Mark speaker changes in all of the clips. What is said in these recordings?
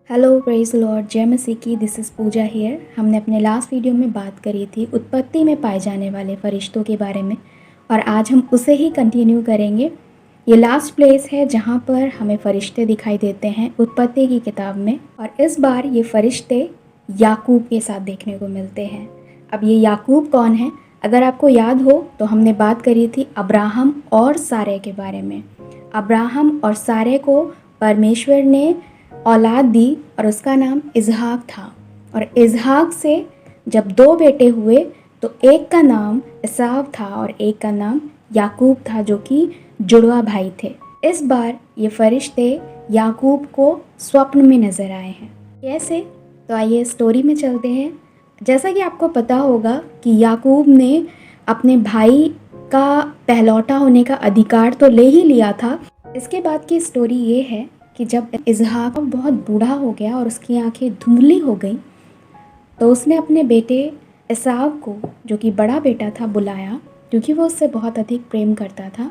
Speaker 1: Hello praise Lord, जय मसीह की। This is Pooja here. हमने अपने लास्ट वीडियो में बात करी थी उत्पत्ति में पाए जाने वाले फरिश्तों के बारे में, और आज हम उसे ही कंटिन्यू करेंगे। ये लास्ट प्लेस है जहाँ पर हमें फरिश्ते दिखाई देते हैं उत्पत्ति की किताब में, और इस बार ये फरिश्ते याकूब के साथ देखने को मिलते हैं। अब ये याकूब कौन है? अगर आपको याद हो तो हमने बात करी थी अब्राहम और सारे के बारे में। अब्राहम और सारे को परमेश्वर ने औलाद दी और उसका नाम इजहाक था। और इजहाक से जब दो बेटे हुए तो एक का नाम एसाव था और एक का नाम याकूब था, जो कि जुड़वा भाई थे। इस बार ये फरिश्ते याकूब को स्वप्न में नज़र आए हैं। कैसे? तो आइए स्टोरी में चलते हैं। जैसा कि आपको पता होगा कि याकूब ने अपने भाई का पहलौठा होने का अधिकार तो ले ही लिया था। इसके बाद की स्टोरी ये है कि जब इजहाक बहुत बूढ़ा हो गया और उसकी आंखें धुंधली हो गई, तो उसने अपने बेटे एसाव को, जो कि बड़ा बेटा था, बुलाया, क्योंकि वो उससे बहुत अधिक प्रेम करता था,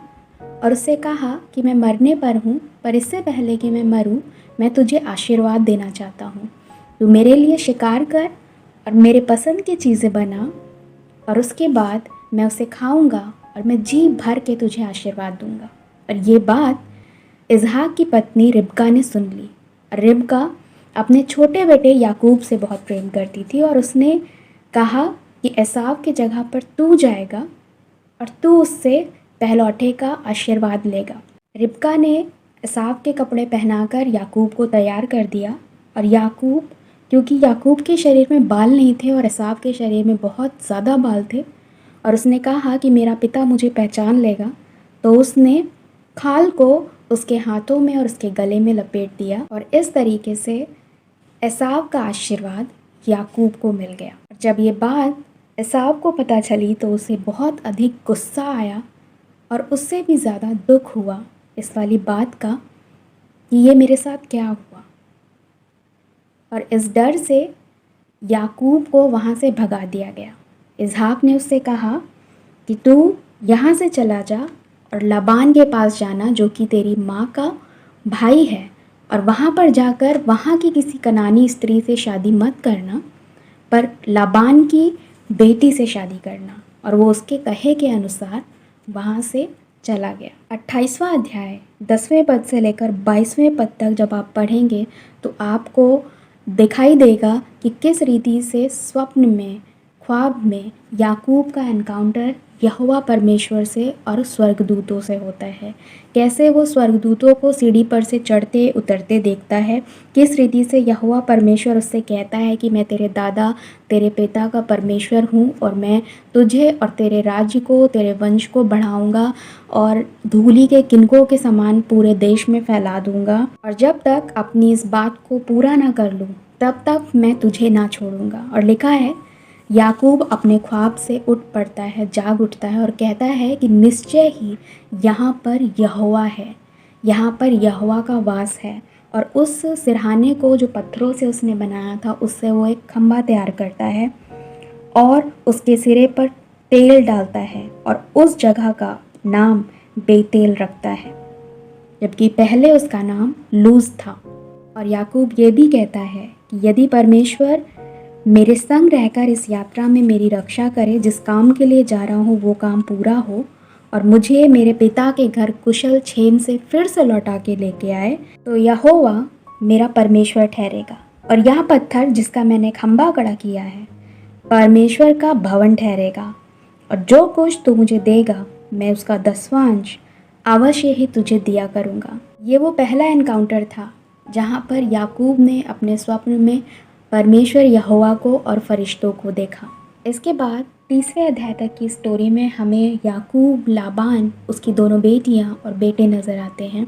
Speaker 1: और उससे कहा कि मैं मरने पर हूँ, पर इससे पहले कि मैं मरूँ मैं तुझे आशीर्वाद देना चाहता हूँ। तू मेरे लिए शिकार कर और मेरे पसंद की चीज़ें बना, और उसके बाद मैं उसे खाऊंगा और मैं जी भर के तुझे आशीर्वाद दूंगा। और ये बात इजहाक की पत्नी रिबका ने सुन ली। रिबका अपने छोटे बेटे याकूब से बहुत प्रेम करती थी, और उसने कहा कि एसाव की जगह पर तू जाएगा और तू उससे पहलौठे का आशीर्वाद लेगा। रिबका ने एसाव के कपड़े पहनाकर याकूब को तैयार कर दिया, और याकूब, क्योंकि याकूब के शरीर में बाल नहीं थे और एसाव के शरीर में बहुत ज़्यादा बाल थे, और उसने कहा कि मेरा पिता मुझे पहचान लेगा, तो उसने खाल को उसके हाथों में और उसके गले में लपेट दिया, और इस तरीके से एसाव का आशीर्वाद याकूब को मिल गया। जब ये बात एसाव को पता चली तो उसे बहुत अधिक गुस्सा आया, और उससे भी ज़्यादा दुख हुआ इस वाली बात का कि ये मेरे साथ क्या हुआ। और इस डर से याकूब को वहाँ से भगा दिया गया। इजहाक ने उससे कहा कि तू यहाँ से चला जा और लाबान के पास जाना, जो कि तेरी माँ का भाई है, और वहाँ पर जाकर वहाँ की किसी कनानी स्त्री से शादी मत करना, पर लाबान की बेटी से शादी करना। और वो उसके कहे के अनुसार वहाँ से चला गया। 28वां अध्याय 10वें पद से लेकर 22वें पद तक जब आप पढ़ेंगे तो आपको दिखाई देगा कि किस रीति से स्वप्न में, ख्वाब में याकूब का एनकाउंटर यहोवा परमेश्वर से और स्वर्गदूतों से होता है। कैसे वो स्वर्गदूतों को सीढ़ी पर से चढ़ते उतरते देखता है, किस रीति से यहोवा परमेश्वर उससे कहता है कि मैं तेरे दादा, तेरे पिता का परमेश्वर हूँ, और मैं तुझे और तेरे राज्य को, तेरे वंश को बढ़ाऊँगा और धूली के किनकों के समान पूरे देश में फैला दूँगा, और जब तक अपनी इस बात को पूरा ना कर लूँ तब तक मैं तुझे ना छोड़ूंगा। और लिखा है, याकूब अपने ख्वाब से उठ पड़ता है, जाग उठता है और कहता है कि निश्चय ही यहाँ पर यहोवा है, यहाँ पर यहोवा का वास है। और उस सिरहाने को जो पत्थरों से उसने बनाया था, उससे वो एक खंबा तैयार करता है और उसके सिरे पर तेल डालता है, और उस जगह का नाम बेतेल रखता है, जबकि पहले उसका नाम लूज था। और याकूब ये भी कहता है कि यदि परमेश्वर मेरे संग रहकर इस यात्रा में मेरी रक्षा करे, जिस काम के लिए जा रहा हूँ वो काम पूरा हो, और मुझे मेरे पिता के घर कुशल क्षेम से फिर से लौटा के लेके आए, तो यहोवा मेरा परमेश्वर ठहरेगा, और यह पत्थर जिसका मैंने खंबा खड़ा किया है परमेश्वर का भवन ठहरेगा, और जो कुछ तू मुझे देगा मैं उसका 10वां अंश अवश्य ही तुझे दिया करूँगा। ये वो पहला एनकाउंटर था जहाँ पर याकूब ने अपने स्वप्न में परमेश्वर यहोवा को और फरिश्तों को देखा। इसके बाद 30वें अध्याय तक की स्टोरी में हमें याकूब, लाबान, उसकी दोनों बेटियां और बेटे नज़र आते हैं।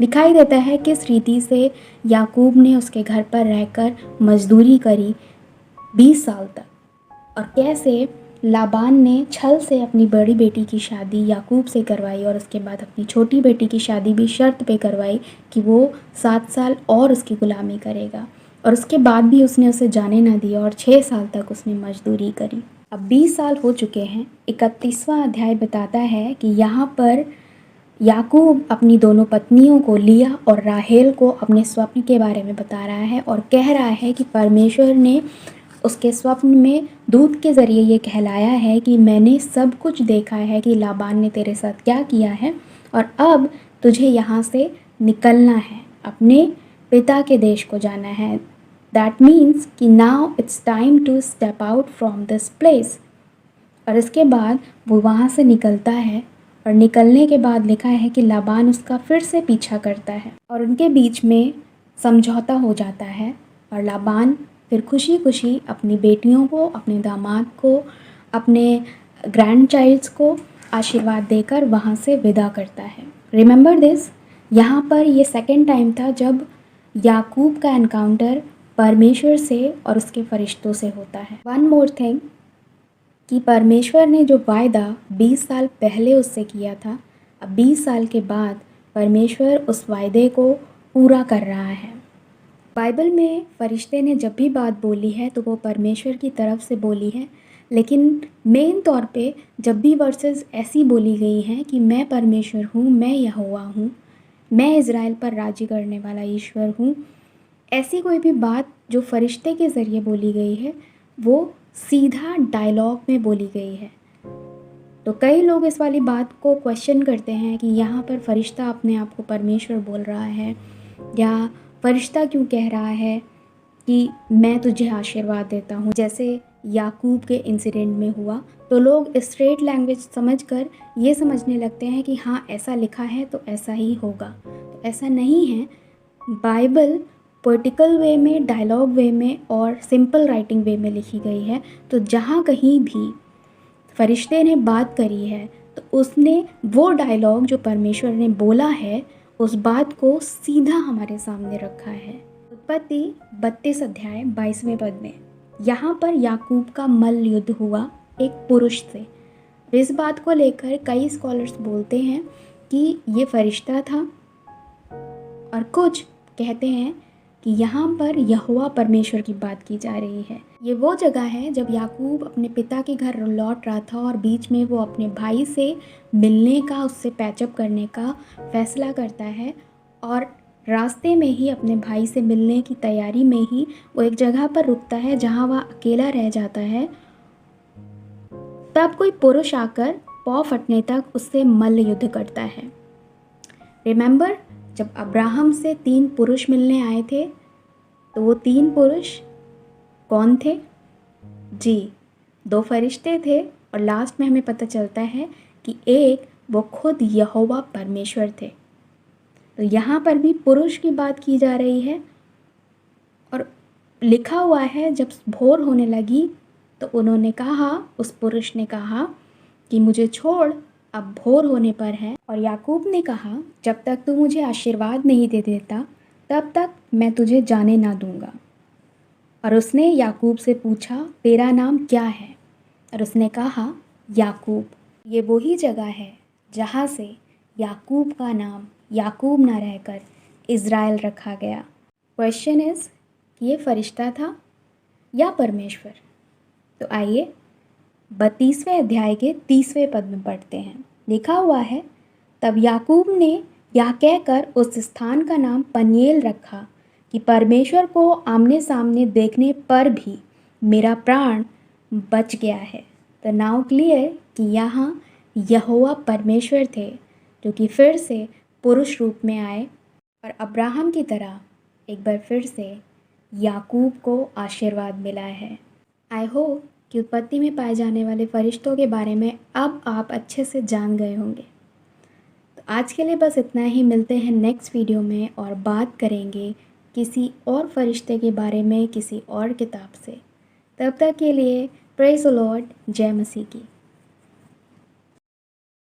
Speaker 1: दिखाई देता है किस रीति से याकूब ने उसके घर पर रहकर मजदूरी करी 20 साल तक, और कैसे लाबान ने छल से अपनी बड़ी बेटी की शादी याकूब से करवाई, और उसके बाद अपनी छोटी बेटी की शादी भी शर्त पे करवाई कि वो 7 साल और उसकी गुलामी करेगा, और उसके बाद भी उसने उसे जाने ना दिया, और 6 साल तक उसने मजदूरी करी। अब 20 साल हो चुके हैं। 31वां अध्याय बताता है कि यहाँ पर याकूब अपनी दोनों पत्नियों को लिया और राहेल को अपने स्वप्न के बारे में बता रहा है और कह रहा है कि परमेश्वर ने उसके स्वप्न में दूत के ज़रिए ये कहलाया है कि मैंने सब कुछ देखा है कि लाबान ने तेरे साथ क्या किया है और अब तुझे यहाँ से निकलना है, अपने पिता के देश को जाना है। दैट मीन्स कि now it's time to step out from this place. और इसके बाद वो वहाँ से निकलता है और निकलने के बाद लिखा है कि लाबान उसका फिर से पीछा करता है और उनके बीच में समझौता हो जाता है और लाबान फिर खुशी खुशी अपनी बेटियों को, अपने दामाद को, अपने ग्रैंड चाइल्ड्स को आशीर्वाद देकर वहाँ से विदा करता है। रिमेंबर दिस, यहाँ पर ये सेकेंड टाइम था जब याकूब का एनकाउंटर परमेश्वर से और उसके फरिश्तों से होता है। वन मोर थिंग कि परमेश्वर ने जो वायदा 20 साल पहले उससे किया था, अब 20 साल के बाद परमेश्वर उस वायदे को पूरा कर रहा है। बाइबल में फरिश्ते ने जब भी बात बोली है तो वो परमेश्वर की तरफ से बोली है, लेकिन मेन तौर पे जब भी वर्सेस ऐसी बोली गई हैं कि मैं परमेश्वर हूँ, मैं यहोवा हूँ, मैं इज़राइल पर राज्य करने वाला ईश्वर हूँ, ऐसी कोई भी बात जो फरिश्ते के ज़रिए बोली गई है वो सीधा डायलॉग में बोली गई है। तो कई लोग इस वाली बात को क्वेश्चन करते हैं कि यहाँ पर फरिश्ता अपने आप को परमेश्वर बोल रहा है या फरिश्ता क्यों कह रहा है कि मैं तुझे आशीर्वाद देता हूँ, जैसे याकूब के इंसिडेंट में हुआ। तो लोग स्ट्रेट लैंग्वेज समझकर ये समझने लगते हैं कि हाँ ऐसा लिखा है तो ऐसा ही होगा। तो ऐसा नहीं है। बाइबल पोइटिकल वे में, डायलॉग वे में और सिंपल राइटिंग वे में लिखी गई है। तो जहाँ कहीं भी फरिश्ते ने बात करी है तो उसने वो डायलॉग जो परमेश्वर ने बोला है उस बात को सीधा हमारे सामने रखा है। उत्पत्ति 32 अध्याय 22वें पद में यहाँ पर याकूब का मल्ल युद्ध हुआ एक पुरुष से। इस बात को लेकर कई स्कॉलर्स बोलते हैं कि ये फरिश्ता था और कुछ कहते हैं कि यहाँ पर यहोवा परमेश्वर की बात की जा रही है। ये वो जगह है जब याकूब अपने पिता के घर लौट रहा था और बीच में वो अपने भाई से मिलने का, उससे पैचअप करने का फैसला करता है और रास्ते में ही अपने भाई से मिलने की तैयारी में ही वो एक जगह पर रुकता है जहाँ वह अकेला रह जाता है। तब कोई पुरुष आकर पौ फटने तक उससे मल्ल युद्ध करता है। रिमेंबर, जब अब्राहम से 3 पुरुष मिलने आए थे तो वो 3 पुरुष कौन थे? जी, 2 फरिश्ते थे और लास्ट में हमें पता चलता है कि एक वो खुद यहोवा परमेश्वर थे। तो यहाँ पर भी पुरुष की बात की जा रही है और लिखा हुआ है जब भोर होने लगी तो उन्होंने कहा, उस पुरुष ने कहा कि मुझे छोड़, अब भोर होने पर है। और याकूब ने कहा, जब तक तू मुझे आशीर्वाद नहीं दे देता तब तक मैं तुझे जाने ना दूंगा। और उसने याकूब से पूछा, तेरा नाम क्या है? और उसने कहा, याकूब। ये वही जगह है जहाँ से याकूब का नाम याकूब ना रहकर इज़राइल रखा गया। क्वेश्चन इज़ कि ये फरिश्ता था या परमेश्वर? तो आइए 32वें अध्याय के 30वें पद में पढ़ते हैं। लिखा हुआ है, तब याकूब ने यह कहकर उस स्थान का नाम पनिएल रखा कि परमेश्वर को आमने सामने देखने पर भी मेरा प्राण बच गया है। तो नाउ क्लियर कि यहाँ यहोवा परमेश्वर थे जो कि फिर से पुरुष रूप में आए और अब्राहम की तरह एक बार फिर से याकूब को आशीर्वाद मिला है। आई होप कि उत्पत्ति में पाए जाने वाले फरिश्तों के बारे में अब आप अच्छे से जान गए होंगे। तो आज के लिए बस इतना ही। मिलते हैं नेक्स्ट वीडियो में और बात करेंगे किसी और फरिश्ते के बारे में किसी और किताब से। तब तक के लिए प्रेज़ द लॉर्ड, जय मसीह की।